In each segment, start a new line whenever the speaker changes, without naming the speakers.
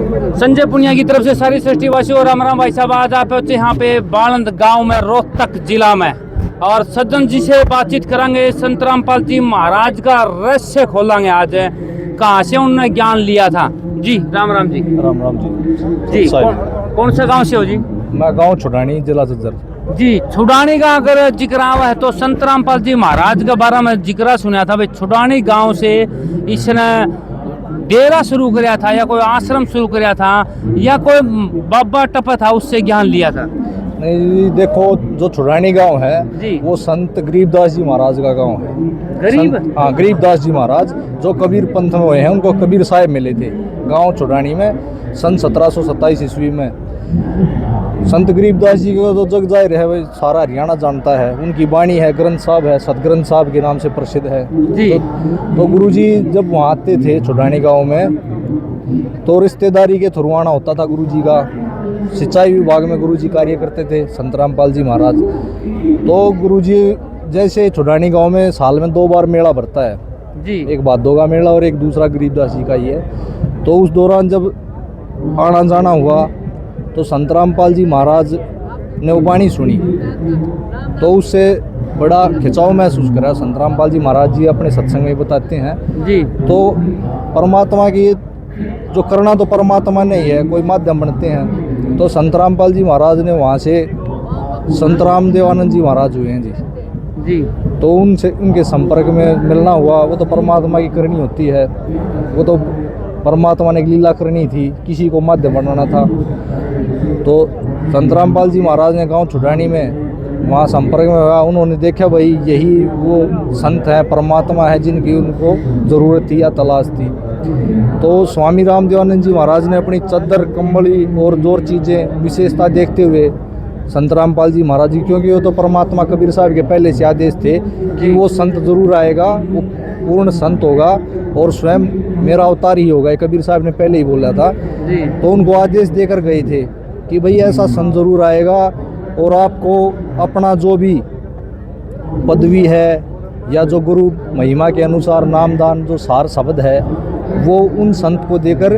संजय पुनिया की तरफ से सारी सृष्टिवासियों और राम राम भाई साहब। आज आप पहुंचे यहाँ पे बालंद गांव में, रोहतक जिला में, और सज्जन जी से बातचीत करेंगे। संत रामपाल जी महाराज का रहस्य खोलेंगे आज, कहाँ से उन्होंने ज्ञान लिया था। जी राम राम जी।
राम राम जी।
जी कौन से गांव से हो जी?
मैं गांव छुड़ानी, जिला झज्जर।
जी छुड़ानी का अगर जिक्र आवा है तो संत रामपाल जी महाराज के बारे में जिक्र सुना था भाई। छुड़ानी गांव से इसने डेरा शुरू कराया था या कोई आश्रम शुरू कराया था या कोई बाबा टपा था उससे ज्ञान लिया था?
नहीं, देखो जो छुड़ानी गांव है
जी
वो संत गरीबदास जी महाराज का गांव है।
गरीब?
हाँ, गरीबदास जी महाराज जो कबीर पंथ में हुए हैं, उनको कबीर साहब मिले थे गांव छुड़ानी में सन 1727 ईस्वी में। संत गरीबदास जी को तो जग जाहिर है भाई, सारा हरियाणा जानता है। उनकी वाणी है, ग्रंथ साहब है, सतग्रंथ साहब के नाम से प्रसिद्ध है
जी।
तो गुरुजी जब वहाँ आते थे छुड़ानी गांव में तो रिश्तेदारी के थ्रू आना होता था गुरुजी का। सिंचाई विभाग में गुरुजी कार्य करते थे संत रामपाल जी महाराज। तो गुरुजी जैसे छुड़ानी गांव में साल में 2 बार मेला भरता है
जी।
एक भादों का मेला और एक दूसरा गरीबदास जी का ही है। तो उस दौरान जब आना जाना हुआ तो संत रामपाल जी महाराज ने वो वाणी सुनी तो उससे बड़ा खिंचाव महसूस करा। संत रामपाल जी महाराज जी अपने सत्संग में बताते हैं
जी।
तो परमात्मा की जो करना तो परमात्मा ने ही है, कोई माध्यम बनते हैं। तो संत रामपाल जी महाराज ने वहाँ से संत राम देवानंद जी महाराज हुए हैं जी। तो उनसे उनके संपर्क में मिलना हुआ। वो तो परमात्मा की करनी होती है, वो तो परमात्मा ने एक लीला करनी थी, किसी को माध्यम बनाना था। तो संत रामपाल जी महाराज ने गांव छुड़ानी में वहाँ संपर्क में हुआ। उन्होंने देखा भाई यही वो संत है, परमात्मा है जिनकी उनको ज़रूरत थी या तलाश थी। तो स्वामी राम देवानंद जी महाराज ने अपनी चद्दर कंबली और जोर चीज़ें विशेषता देखते हुए संत रामपाल जी महाराज जी, क्योंकि वो तो परमात्मा कबीर साहब के पहले से आदेश थे कि वो संत जरूर आएगा, वो पूर्ण संत होगा और स्वयं मेरा अवतार ही होगा, कबीर साहब ने पहले ही बोला था। तो उनको आदेश देकर गए थे कि भाई ऐसा संत जरूर आएगा और आपको अपना जो भी पदवी है या जो गुरु महिमा के अनुसार नामदान जो सार शब्द है वो उन संत को देकर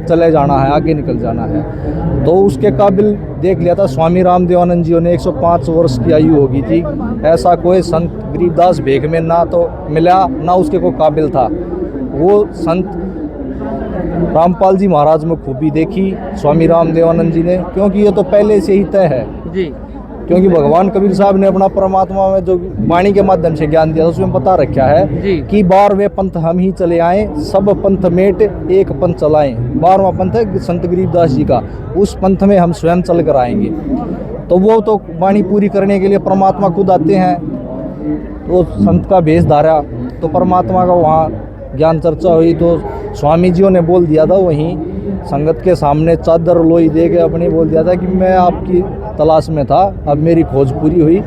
चले जाना है, आगे निकल जाना है। तो उसके काबिल देख लिया था स्वामी राम देवानंद जी ने। 105 वर्ष की आयु होगी थी। ऐसा कोई संत गरीबदास भेख में ना तो मिला ना उसके को काबिल था। वो संत रामपाल जी महाराज में खूबी देखी स्वामी राम देवानंद जी ने, क्योंकि ये तो पहले से ही तय है
जी।
क्योंकि भगवान कबीर साहब ने अपना परमात्मा में जो वाणी के माध्यम से ज्ञान दिया उसमें बता रखा है कि 12वें पंथ हम ही चले आए, सब पंथ मेट एक पंथ चलाएं। 12वां पंथ है संत गरीबदास जी का, उस पंथ में हम स्वयं चल कर आएंगे। तो वो तो वाणी पूरी करने के लिए परमात्मा खुद आते हैं। तो संत का भेष धारा तो परमात्मा का वहाँ ज्ञान चर्चा हुई तो स्वामी जियों ने बोल दिया था वहीं संगत के सामने चादर लोई दे के अपने बोल दिया था कि मैं आपकी तलाश में था, अब मेरी खोज पूरी हुई।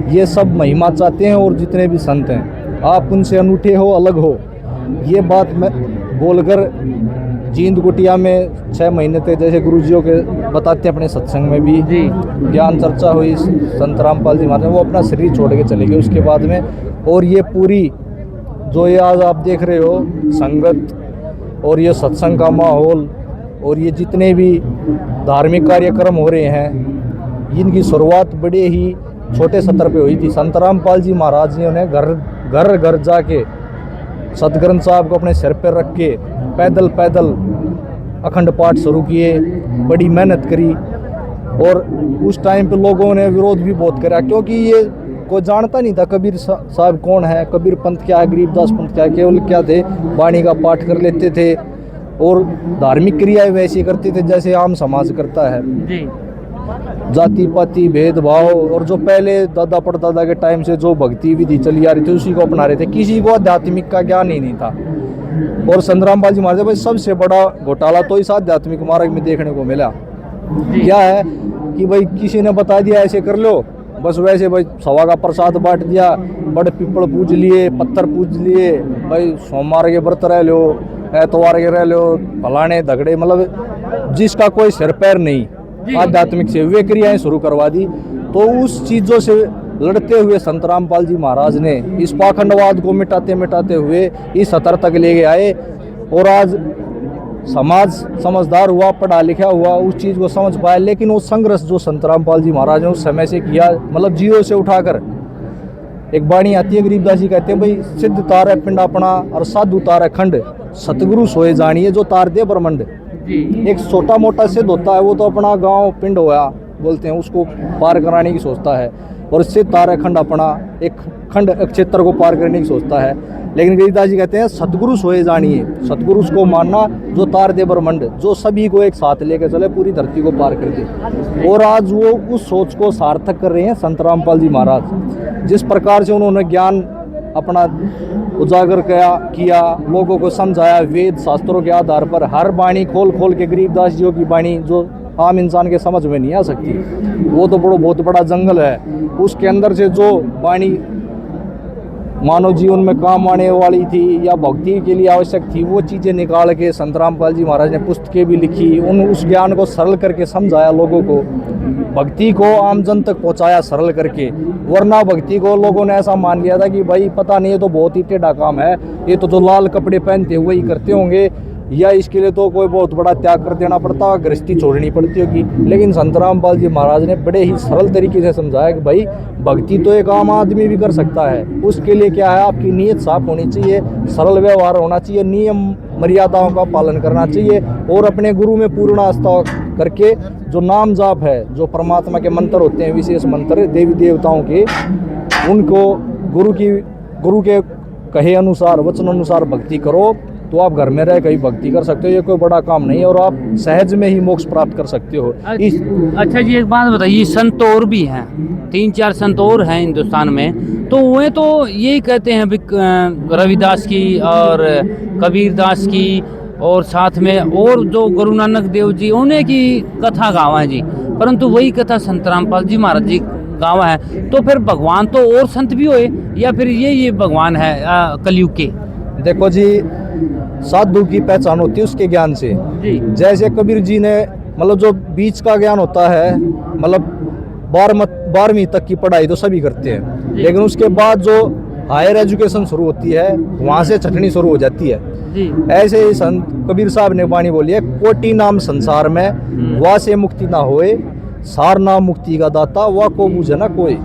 ये सब महिमा चाहते हैं और जितने भी संत हैं आप उनसे अनूठे हो, अलग हो। ये बात मैं बोलकर जींद कुटिया में 6 महीने थे, जैसे गुरुजियों के बताते अपने सत्संग में भी ज्ञान चर्चा हुई। संत रामपाल जी महाराज वो अपना शरीर छोड़ के चले गए उसके बाद में। और ये पूरी जो ये आज आप देख रहे हो संगत और ये सत्संग का माहौल और ये जितने भी धार्मिक कार्यक्रम हो रहे हैं, इनकी शुरुआत बड़े ही छोटे स्तर पे हुई थी। संत रामपाल जी महाराज ने उन्हें घर घर जाके सतग्रंथ साहब को अपने सिर पर रख के पैदल पैदल अखंड पाठ शुरू किए, बड़ी मेहनत करी। और उस टाइम पे लोगों ने विरोध भी बहुत करा, क्योंकि ये कोई जानता नहीं था कबीर साहब कौन है, कबीर पंथ क्या है, गरीबदास पंथ क्या है। केवल क्या थे, वाणी का पाठ कर लेते थे और धार्मिक क्रियाएं वैसी करते थे जैसे आम समाज करता है जी। जाति पाति भेदभाव और जो पहले दादा परदादा के टाइम से जो भक्ति विधि चली आ रही थी उसी को अपना रहे थे। किसी को आध्यात्मिक का ज्ञान ही नहीं था। और संत रामपाल जी महाराज भाई सबसे बड़ा घोटाला तो इस आध्यात्मिक मार्ग में देखने को मिला। क्या है कि भाई किसी ने बता दिया ऐसे कर लो, बस वैसे भाई सवा का प्रसाद बांट दिया, बड़े पिपल पूज लिए, पत्थर पूज लिए, भाई सोमवार के व्रत रह लो, एतवार के रह लो, फलाने धगड़े, मतलब जिसका कोई सिर पैर नहीं आध्यात्मिक से वे क्रियाएं शुरू करवा दी। तो उस चीज़ों से लड़ते हुए संत रामपाल जी महाराज ने इस पाखंडवाद को मिटाते मिटाते हुए इस स्तर तक ले गए आए। और आज समाज समझदार हुआ, पढ़ा लिखा हुआ, उस चीज़ को समझ पाया। लेकिन वो संघर्ष जो संत रामपाल जी महाराज ने उस समय से किया, मतलब जीरो से उठाकर, एक वाणी आती है गरीबदास जी कहते हैं भाई, सिद्ध तार है पिंड अपना और साधु तार है खंड, सतगुरु सोए जानिए जो तार दे ब्रह्मंड। एक छोटा मोटा सिद्ध होता है वो तो अपना गांव पिंड होया बोलते हैं, उसको पार कराने की सोचता है, और सिद्ध तार है खंड अपना, एक खंड एक क्षेत्र को पार करने की सोचता है। लेकिन गरीबदास जी कहते हैं सतगुरु सोए जानिए, सतगुरु को मानना जो तार दे ब्रह्मंड, जो सभी को एक साथ लेकर चले, पूरी धरती को पार कर दे। और आज वो उस सोच को सार्थक कर रहे हैं संत रामपाल जी महाराज। जिस प्रकार से उन्होंने ज्ञान अपना उजागर किया, लोगों को समझाया, वेद शास्त्रों के आधार पर हर वाणी खोल खोल के, गरीबदास जी की वाणी जो आम इंसान के समझ में नहीं आ सकती, वो तो बहुत बड़ा जंगल है, उसके अंदर से जो वाणी मानव जीवन में काम आने वाली थी या भक्ति के लिए आवश्यक थी, वो चीज़ें निकाल के संत रामपाल जी महाराज ने पुस्तकें भी लिखी, उस ज्ञान को सरल करके समझाया लोगों को, भक्ति को आम जन तक पहुंचाया सरल करके। वरना भक्ति को लोगों ने ऐसा मान लिया था कि भाई पता नहीं, ये तो बहुत ही टेढ़ा काम है, ये तो जो लाल कपड़े पहनते हुए ही करते होंगे, या इसके लिए तो कोई बहुत बड़ा त्याग कर देना पड़ता है, गृहस्थी छोड़नी पड़ती होगी। लेकिन संत रामपाल जी महाराज ने बड़े ही सरल तरीके से समझाया कि भाई भक्ति तो एक आम आदमी भी कर सकता है, उसके लिए क्या है, आपकी नीयत साफ होनी चाहिए, सरल व्यवहार होना चाहिए, नियम मर्यादाओं का पालन करना चाहिए, और अपने गुरु में पूर्ण आस्था करके जो नाम जाप है, जो परमात्मा के मंत्र होते हैं, विशेष मंत्र देवी देवताओं के, उनको गुरु के कहे अनुसार, वचन अनुसार भक्ति करो, तो आप घर में रह कहीं भक्ति कर सकते हो। ये कोई बड़ा काम नहीं है, और आप सहज में ही मोक्ष प्राप्त कर सकते हो।
अच्छा जी, एक बात बताइए, संत और भी हैं, 3-4 संत और हैं हिंदुस्तान में, तो वे तो यही कहते हैं रविदास की और कबीरदास की, और साथ में और जो गुरु नानक देव जी, उन्हें की कथा गावा है जी, परंतु वही कथा संत रामपाल जी महाराज जी गावा है। तो फिर भगवान तो और संत भी हुए, या फिर ये भगवान है कलयुग के?
देखो जी, साधु की पहचान होती है उसके ज्ञान से जी। जैसे कबीर जी ने, मतलब जो बीच का ज्ञान होता है, मतलब 12वीं तक की पढ़ाई तो सभी करते हैं, लेकिन उसके बाद जो हायर एजुकेशन शुरू होती है, वहाँ से छटनी शुरू हो जाती है जी। ऐसे ही संत कबीर साहब ने वाणी बोली है, कोटि नाम संसार में, वहाँ से मुक्ति ना होए, सार नाम मुक्ति का दाता, वह को बूझे ना कोई।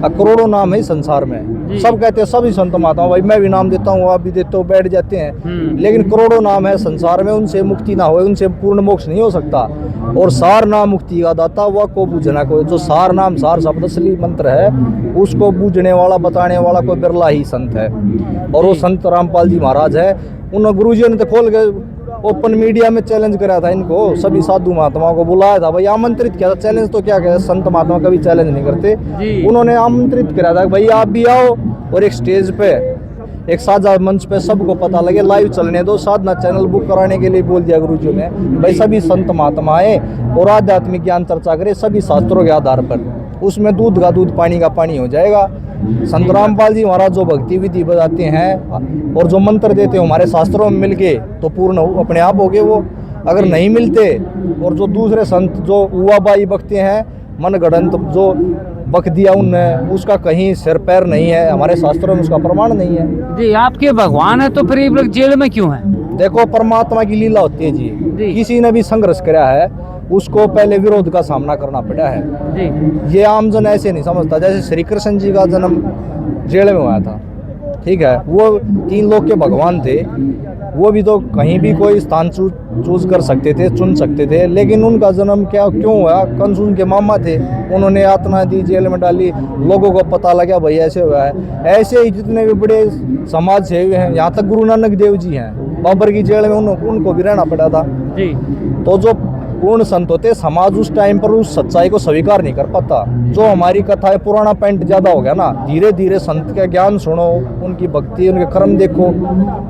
करोड़ों नाम है संसार में, सब कहते हैं, सभी संत महात्मा, भाई मैं भी नाम देता हूँ, आप भी देते हो, बैठ जाते हैं, लेकिन करोड़ों नाम है संसार में, उनसे मुक्ति ना होए, उनसे पूर्ण मोक्ष नहीं हो सकता। और सार नाम मुक्ति का दाता, वह को बूझना कोई। जो सार नाम, सार शब्द असली मंत्र है, उसको बूझने वाला, बताने वाला कोई बिरला ही संत है, और वो संत रामपाल जी महाराज है। उन गुरुजियों ने तो खोल के ओपन मीडिया में चैलेंज करा था इनको, सभी साधु महात्माओं को बुलाया था, भाई आमंत्रित किया था। चैलेंज तो क्या कहते, संत महात्मा कभी चैलेंज नहीं करते, उन्होंने आमंत्रित करा था, भाई आप भी आओ, और एक स्टेज पे, एक साझा मंच पे सबको पता लगे, लाइव चलने दो। साधना चैनल बुक कराने के लिए बोल दिया गुरुजी ने, भाई सभी संत महात्मा आए और आध्यात्मिक ज्ञान चर्चा करें सभी शास्त्रों के आधार पर, उसमें दूध का दूध, पानी का पानी हो जाएगा। संत रामपाल जी महाराज जो भक्ति विधि बताते हैं और जो मंत्र देते हैं हमारे शास्त्रों में मिलके, तो पूर्ण अपने आप हो गए वो। अगर नहीं मिलते, और जो दूसरे संत जो हुआबाई बकते हैं, मन गढ़ंत जो बक दिया उनने, उसका कहीं सिर पैर नहीं है, हमारे शास्त्रों में उसका प्रमाण नहीं है
जी। आपके भगवान है तो फिर ये लोग जेल में क्यों है?
देखो, परमात्मा की लीला होती है जी। किसी ने भी संघर्ष किया है, उसको पहले विरोध का सामना करना पड़ा है जी। ये आम जन ऐसे नहीं समझता। जैसे श्री कृष्ण जी का जन्म जेल में हुआ था, ठीक है, वो 3 लोक के भगवान थे, वो भी तो कहीं भी कोई स्थान चूज कर सकते थे, चुन सकते थे, लेकिन उनका जन्म क्यों हुआ? कंस उनके मामा थे, उन्होंने यातना दी, जेल में डाली, लोगों को पता लगा भाई ऐसे हुआ है। ऐसे ही जितने भी बड़े समाज सेवी हैं, यहाँ तक गुरु नानक देव जी हैं, बाबर की जेल में उनको भी रहना पड़ा था जी। तो जो पूर्ण संत होते, समाज उस टाइम पर उस सच्चाई को स्वीकार नहीं कर पाता। जो हमारी कथा है, पुराना पेंट ज्यादा हो गया ना, धीरे धीरे संत का ज्ञान सुनो, उनकी भक्ति, उनके कर्म देखो।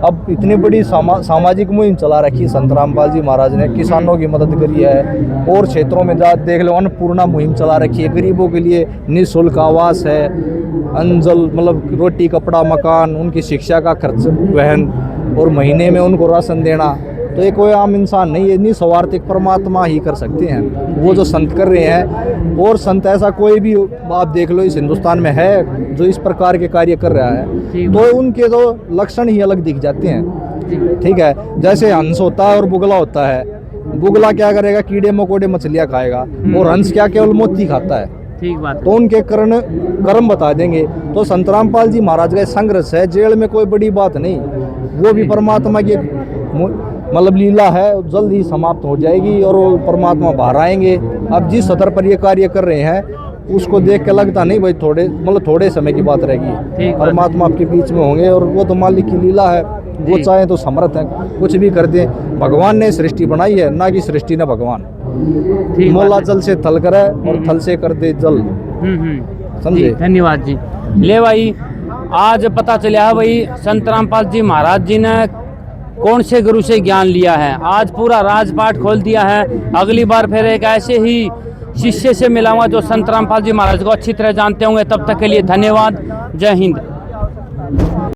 अब इतनी बड़ी सामाजिक मुहिम चला रखी संत रामपाल जी महाराज ने, किसानों की मदद करी है, और क्षेत्रों में जा देख लो, अन्नपूर्णा मुहिम चला रखी है, गरीबों के लिए निःशुल्क आवास है, अंजल मतलब रोटी कपड़ा मकान, उनकी शिक्षा का खर्च वहन, और महीने में उनको राशन देना, तो ये कोई आम इंसान नहीं, ये निस्वार्थ एक परमात्मा ही कर सकते हैं वो जो संत कर रहे हैं। और संत ऐसा कोई भी आप देख लो इस हिंदुस्तान में है जो इस प्रकार के कार्य कर रहा है, तो उनके तो लक्षण ही अलग दिख जाते हैं। ठीक है, जैसे हंस होता है और बुगला होता है। बुगला क्या करेगा, कीड़े मकोड़े मछलियाँ खाएगा, और हंस क्या केवल मोती खाता है।
ठीक बात।
तो उनके कर्म बता देंगे। तो संत रामपाल जी महाराज का संघर्ष है, जेल में कोई बड़ी बात नहीं, वो भी परमात्मा की मतलब लीला है, जल्द ही समाप्त हो जाएगी और वो परमात्मा बाहर आएंगे। अब जिस स्तर पर ये कार्य कर रहे हैं उसको देख के लगता नहीं भाई थोड़े समय की बात रहेगी, परमात्मा आपके बीच में होंगे, और वो तो मालिक की लीला है, वो चाहे तो समर्थ है, कुछ भी कर दे। भगवान ने सृष्टि बनाई है, ना कि सृष्टि ने भगवान। मोला जल से थल करे और थल से कर दे जल। समझे?
धन्यवाद जी। ले भाई, आज पता चला है भाई संत रामपाल जी महाराज जी ने कौन से गुरु से ज्ञान लिया है। आज पूरा राजपाट खोल दिया है। अगली बार फिर एक ऐसे ही शिष्य से मिलाऊंगा जो संत रामपाल जी महाराज को अच्छी तरह जानते होंगे। तब तक के लिए धन्यवाद। जय हिंद।